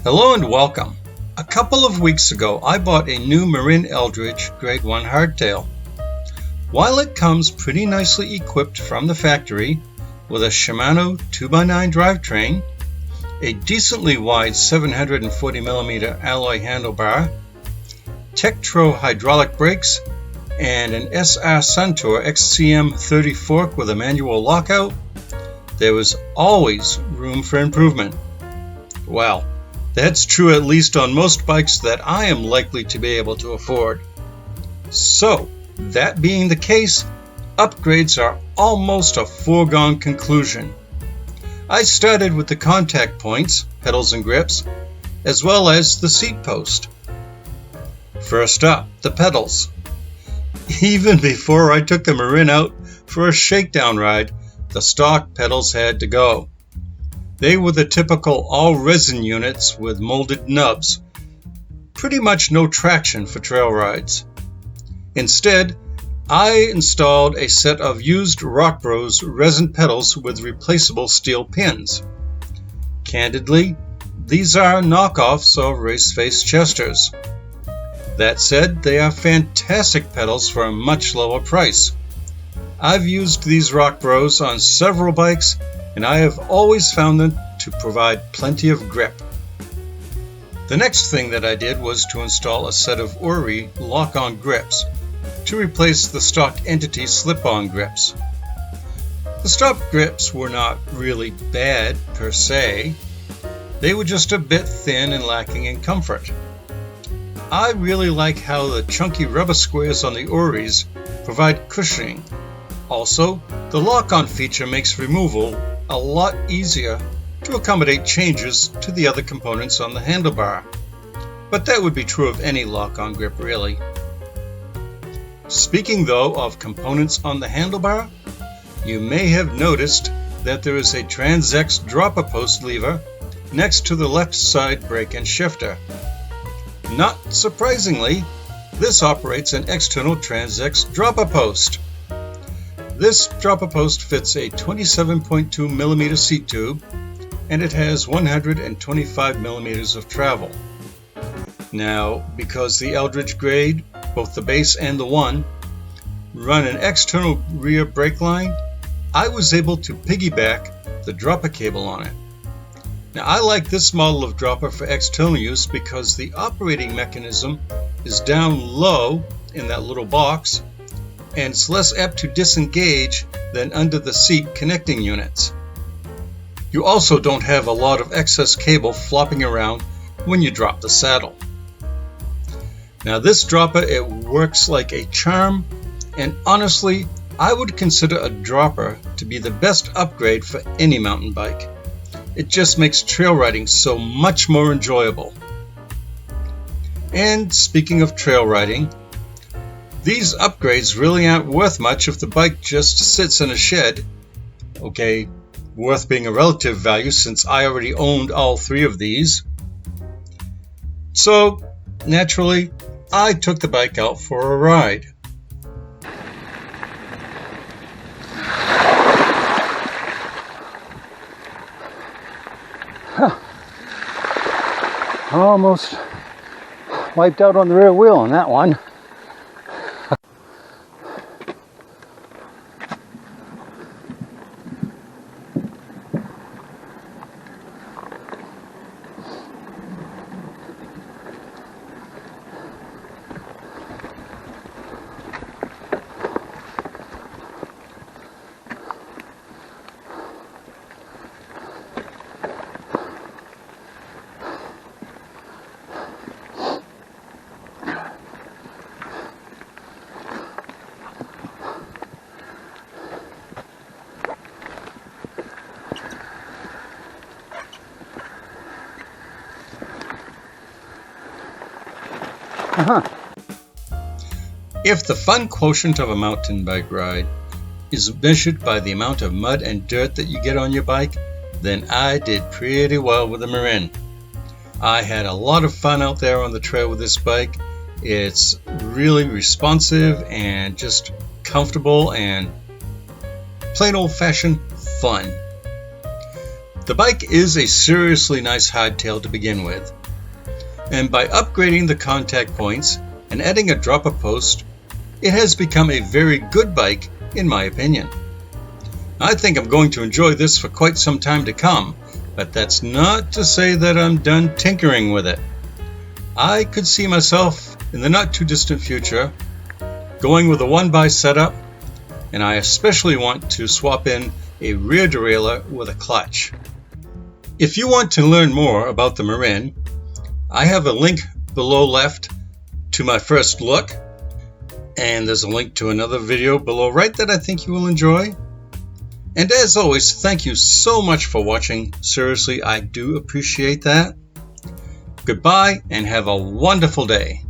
Hello and welcome. A couple of weeks ago I bought a new Marin Eldridge Grade 1 hardtail. While it comes pretty nicely equipped from the factory with a Shimano 2x9 drivetrain, a decently wide 740mm alloy handlebar, Tektro hydraulic brakes, and an SR Suntour XCM 30 fork with a manual lockout, there was always room for improvement. Well, that's true at least on most bikes that I am likely to be able to afford. So, that being the case, upgrades are almost a foregone conclusion. I started with the contact points, pedals and grips, as well as the seat post. First up, the pedals. Even before I took the Marin out for a shakedown ride, the stock pedals had to go. They were the typical all-resin units with molded nubs. Pretty much no traction for trail rides. Instead, I installed a set of used Rockbros resin pedals with replaceable steel pins. Candidly, these are knockoffs of race-face Chesters. That said, they are fantastic pedals for a much lower price. I've used these Rockbros on several bikes, and I have always found them to provide plenty of grip. The next thing that I did was to install a set of Oury lock-on grips to replace the stock Entity slip-on grips. The stock grips were not really bad per se, they were just a bit thin and lacking in comfort. I really like how the chunky rubber squares on the Ourys provide cushioning. Also, the lock-on feature makes removal a lot easier to accommodate changes to the other components on the handlebar. But that would be true of any lock-on grip really. Speaking though of components on the handlebar, you may have noticed that there is a TranzX dropper post lever next to the left side brake and shifter. Not surprisingly, this operates an external TranzX dropper post. This dropper post fits a 27.2mm seat tube, and it has 125mm of travel. Now, because the Eldridge Grade, both the base and the one, run an external rear brake line, I was able to piggyback the dropper cable on it. Now, I like this model of dropper for external use because the operating mechanism is down low in that little box, and it's less apt to disengage than under the seat connecting units. You also don't have a lot of excess cable flopping around when you drop the saddle. Now this dropper, it works like a charm, and honestly, I would consider a dropper to be the best upgrade for any mountain bike. It just makes trail riding so much more enjoyable. And speaking of trail riding, these upgrades really aren't worth much if the bike just sits in a shed. Okay, worth being a relative value since I already owned all three of these. So, naturally, I took the bike out for a ride. Almost wiped out on the rear wheel on that one. If the fun quotient of a mountain bike ride is measured by the amount of mud and dirt that you get on your bike, then I did pretty well with the Marin. I had a lot of fun out there on the trail with this bike. It's really responsive and just comfortable and plain old-fashioned fun. The bike is a seriously nice hardtail to begin with, and by upgrading the contact points and adding a dropper post, it has become a very good bike in my opinion. I think I'm going to enjoy this for quite some time to come, but that's not to say that I'm done tinkering with it. I could see myself in the not too distant future going with a 1x setup, and I especially want to swap in a rear derailleur with a clutch. If you want to learn more about the Marin, I have a link below left to my first look, and there's a link to another video below right that I think you will enjoy. And as always, thank you so much for watching. Seriously, I do appreciate that. Goodbye and have a wonderful day.